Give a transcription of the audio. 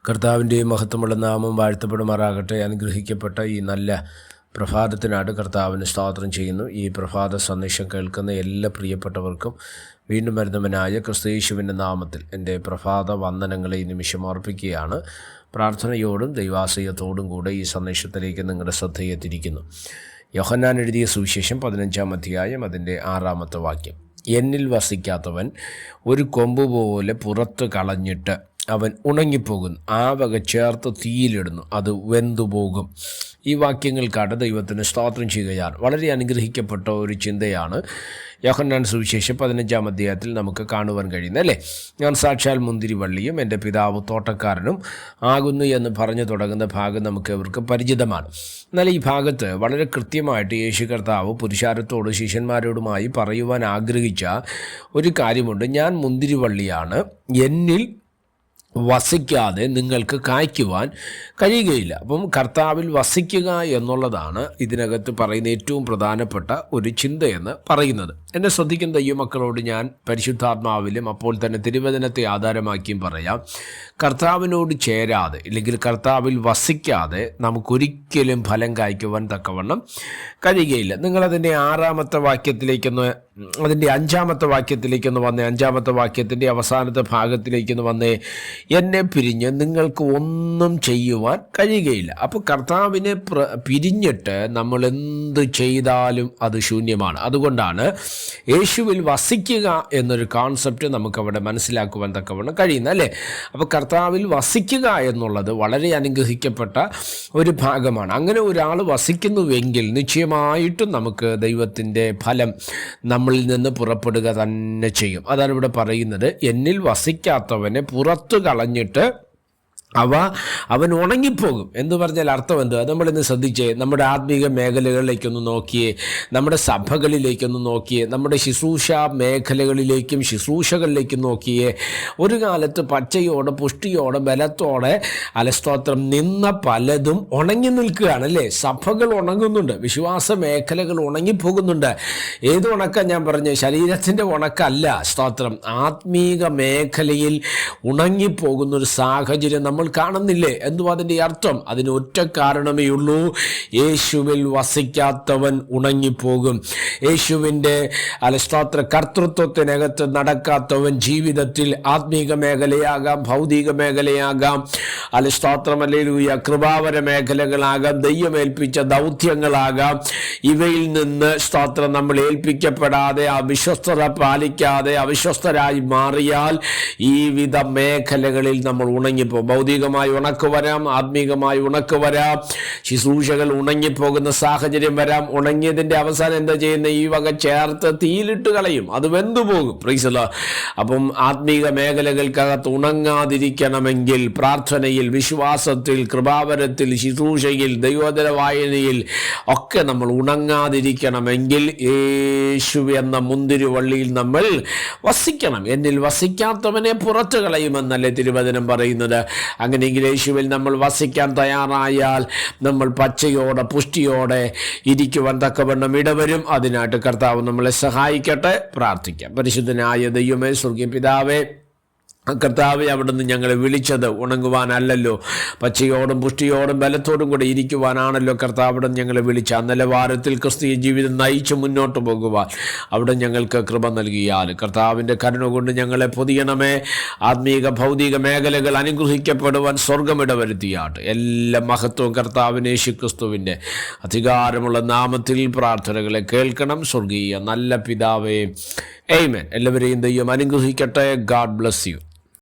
കർത്താവിൻ്റെ മഹത്വമുള്ള നാമം വാഴ്ത്തപ്പെടുമാറാകട്ടെ. അനുഗ്രഹിക്കപ്പെട്ട ഈ നല്ല പ്രഭാതത്തിനായിട്ട് കർത്താവിന് സ്തോത്രം ചെയ്യുന്നു. ഈ പ്രഭാത സന്ദേശം കേൾക്കുന്ന എല്ലാ പ്രിയപ്പെട്ടവർക്കും വീണ്ടും വരുന്നവനായ ക്രിസ്തുയേശുവിൻ്റെ നാമത്തിൽ എൻ്റെ പ്രഭാത വന്ദനങ്ങളെ ഈ നിമിഷം അർപ്പിക്കുകയാണ്. പ്രാർത്ഥനയോടും ദൈവാശ്രയത്തോടും കൂടെ ഈ സന്ദേശത്തിലേക്ക് നിങ്ങളുടെ ശ്രദ്ധയെത്തിയിരിക്കുന്നു. യോഹന്നാൻ എഴുതിയ സുവിശേഷം 15-ാം അധ്യായം അതിൻ്റെ 6-ാമത്തെ വാക്യം. എന്നിൽ വസിക്കാത്തവൻ ഒരു കൊമ്പ് പോലെ പുറത്ത് കളഞ്ഞിട്ട് അവൻ ഉണങ്ങിപ്പോകുന്നു, ആ വക ചേർത്ത് തീയിലിടുന്നു, അത് വെന്തുപോകും. ഈ വാക്യങ്ങൾക്കാട്ട് ദൈവത്തിന് സ്തോത്രം ചെയ്യുകയാണ്. വളരെ അനുഗ്രഹിക്കപ്പെട്ട ഒരു ചിന്തയാണ് യോഹന്നാൻ സുവിശേഷം 15-ാം അധ്യായത്തിൽ നമുക്ക് കാണുവാൻ കഴിയുന്നത്, അല്ലേ? ഞാൻ സാക്ഷാൽ മുന്തിരിവള്ളിയും എൻ്റെ പിതാവ് തോട്ടക്കാരനും ആകുന്നു എന്ന് പറഞ്ഞു തുടങ്ങുന്ന ഭാഗം നമുക്ക് ഇവർക്ക് പരിചിതമാണ്. എന്നാൽ ഈ ഭാഗത്ത് വളരെ കൃത്യമായിട്ട് യേശു കർത്താവ് പുരുഷാരത്തോട് ശിഷ്യന്മാരോടുമായി പറയുവാൻ ആഗ്രഹിച്ച ഒരു കാര്യമുണ്ട്. ഞാൻ മുന്തിരിവള്ളിയാണ്, എന്നിൽ വസിക്കാതെ നിങ്ങൾക്ക് കായ്ക്കുവാൻ കഴിയുകയില്ല. അപ്പം കർത്താവിൽ വസിക്കുക എന്നുള്ളതാണ് ഇതിനകത്ത് പറയുന്ന ഏറ്റവും പ്രധാനപ്പെട്ട ഒരു ചിന്തയെന്ന് പറയുന്നത്. എന്നെ ശ്രദ്ധിക്കുന്ന ദൈവമക്കളോട് ഞാൻ പരിശുദ്ധാത്മാവിലും അപ്പോൾ തന്നെ തിരുവചനത്തെ ആധാരമാക്കിയും പറയാം, കർത്താവിനോട് ചേരാതെ ഇല്ലെങ്കിൽ കർത്താവിൽ വസിക്കാതെ നമുക്കൊരിക്കലും ഫലം കായ്ക്കുവാൻ തക്കവണ്ണം കഴിയുകയില്ല. നിങ്ങളതിൻ്റെ 6-ാമത്തെ വാക്യത്തിലേക്കൊന്ന്, അതിൻ്റെ 5-ാമത്തെ വാക്യത്തിലേക്കൊന്ന് വന്നേ, 5-ാമത്തെ വാക്യത്തിൻ്റെ അവസാനത്തെ ഭാഗത്തിലേക്കൊന്ന് വന്നേ. എന്നെ പിരിഞ്ഞ് നിങ്ങൾക്ക് ഒന്നും ചെയ്യുവാൻ കഴിയുകയില്ല. അപ്പോൾ കർത്താവിനെ പിരിഞ്ഞിട്ട് നമ്മൾ എന്ത് ചെയ്താലും അത് ശൂന്യമാണ്. അതുകൊണ്ടാണ് യേശുവിൽ വസിക്കുക എന്നൊരു കോൺസെപ്റ്റ് നമുക്കവിടെ മനസ്സിലാക്കുവാൻ തക്കവണ്ണം കഴിയുന്നത്, അല്ലേ? അപ്പോൾ കർത്താവിൽ വസിക്കുക എന്നുള്ളത് വളരെ അനുഗ്രഹിക്കപ്പെട്ട ഒരു ഭാഗമാണ്. അങ്ങനെ ഒരാൾ വസിക്കുന്നുവെങ്കിൽ നിശ്ചയമായിട്ടും നമുക്ക് ദൈവത്തിൻ്റെ ഫലം നമ്മളിൽ നിന്ന് പുറപ്പെടുക തന്നെ ചെയ്യും. അതാണ് ഇവിടെ പറയുന്നത്, എന്നിൽ വസിക്കാത്തവനെ പുറത്തു കളഞ്ഞിട്ട് അവൻ ഉണങ്ങിപ്പോകും എന്ന് പറഞ്ഞാൽ അർത്ഥം എന്തുവാ? നമ്മളിന്ന് ശ്രദ്ധിച്ചേ, നമ്മുടെ ആത്മീക മേഖലകളിലേക്കൊന്ന് നോക്കിയേ, നമ്മുടെ സഭകളിലേക്കൊന്ന് നോക്കിയേ, നമ്മുടെ ശുശ്രൂഷ മേഖലകളിലേക്കും ശുശ്രൂഷകളിലേക്കും നോക്കിയേ. ഒരു കാലത്ത് പച്ചയോടെ പുഷ്ടിയോടെ ബലത്തോടെ അലസ്തോത്രം നിന്ന പലതും ഉണങ്ങി നിൽക്കുകയാണ്, അല്ലേ? സഭകൾ ഉണങ്ങുന്നുണ്ട്, വിശ്വാസ മേഖലകൾ ഉണങ്ങിപ്പോകുന്നുണ്ട്. ഏത് ഉണക്കം ഞാൻ പറഞ്ഞു? ശരീരത്തിൻ്റെ ഉണക്കല്ല, സ്തോത്രം, ആത്മീക മേഖലയിൽ ഉണങ്ങിപ്പോകുന്നൊരു സാഹചര്യം നമ്മൾ കാണുന്നില്ലേ? എന്തുവാ അതിൻ്റെ അർത്ഥം? അതിന് ഒറ്റ കാരണമേ ഉള്ളൂ, യേശുവിൽ വസിക്കാത്തവൻ ഉണങ്ങിപ്പോകും. യേശുവിൻ്റെ സ്തോത്ര കർത്തൃത്വത്തിനകത്ത് നടക്കാത്തവൻ ജീവിതത്തിൽ ആത്മീക മേഖലയാകാം, ഭൗതിക മേഖലയാകാം, സ്തോത്രം ഹല്ലേലൂയ, കൃപാവര മേഖലകളാകാം, ദൈവമേൽപ്പിച്ച ദൗത്യങ്ങളാകാം, ഇവയിൽ നിന്ന് സ്തോത്രം നമ്മൾ ഏൽപ്പിക്കപ്പെടാതെ അവിശ്വസ്തത പാലിക്കാതെ അവിശ്വസ്തരായി മാറിയാൽ ഈ വിധ മേഖലകളിൽ നമ്മൾ ഉണങ്ങിപ്പോകും. ഭൗതികമായി ഉണക്ക് വരാം, ആത്മീകമായി ഉണക്ക് വരാം, ശുശ്രൂഷകൾ ഉണങ്ങിപ്പോകുന്ന സാഹചര്യം വരാം. ഉണങ്ങിയതിൻ്റെ അവസാനം എന്താ ചെയ്യുന്നത്? ഈ വക ചേർത്ത് തീയിലിട്ട് കളയും, അത് വെന്തുപോകും. Praise the Lord. അപ്പം ആത്മീക മേഖലകൾക്കകത്ത് ഉണങ്ങാതിരിക്കണമെങ്കിൽ പ്രാർത്ഥനയിൽ, വിശ്വാസത്തിൽ, കൃപാവരത്തിൽ, ശുശ്രൂഷയിൽ, ദൈവോദര വായനയിൽ ഒക്കെ നമ്മൾ ഉണങ്ങാതിരിക്കണമെങ്കിൽ യേശു എന്ന മുന്തിരിവള്ളിയിൽ നമ്മൾ വസിക്കണം. എന്നിൽ വസിക്കാത്തവനെ പുറത്തു കളയുമെന്നല്ലേ തിരുവചനം പറയുന്നത്? അങ്ങനെയെങ്കിൽ യേശുവിൽ നമ്മൾ വസിക്കാൻ തയ്യാറായാൽ നമ്മൾ പച്ചയോടെ പുഷ്ടിയോടെ ഇരിക്കുവാൻ തക്കവണ്ണം ഇടവരും. അതിനായിട്ട് കർത്താവ് നമ്മളെ സഹായിക്കട്ടെ. പ്രാർത്ഥിക്കാം. പരിശുദ്ധനായ ദൈവമേ, സ്വർഗീയ പിതാവേ, കർത്താവെ, അവിടുന്ന് ഞങ്ങളെ വിളിച്ചത് ഉണങ്ങുവാനല്ലല്ലോ, പച്ചയോടും പുഷ്ടിയോടും ബലത്തോടും കൂടെ ഇരിക്കുവാനാണല്ലോ കർത്താവ് അവിടെ ഞങ്ങളെ വിളിച്ച ആ നിലവാരത്തിൽ ക്രിസ്തീയ ജീവിതം നയിച്ച് മുന്നോട്ട് പോകുവാൻ അവിടെ ഞങ്ങൾക്ക് കൃപ നൽകിയാൽ കർത്താവിൻ്റെ കരുണ കൊണ്ട് ഞങ്ങളെ പൊതിയണമേ. ആത്മീക ഭൗതിക മേഖലകൾ അനുഗ്രഹിക്കപ്പെടുവാൻ സ്വർഗമിടവരുത്തിയാട്ട്. എല്ലാ മഹത്വവും കർത്താവിന് യേശുക്രിസ്തുവിൻ്റെ അധികാരമുള്ള നാമത്തിൽ പ്രാർത്ഥനകളെ കേൾക്കണം. സ്വർഗീയ നല്ല പിതാവേ, ആമേൻ. എല്ലാവരെയും ദൈവം അനുഗ്രഹിക്കട്ടെ. God bless you.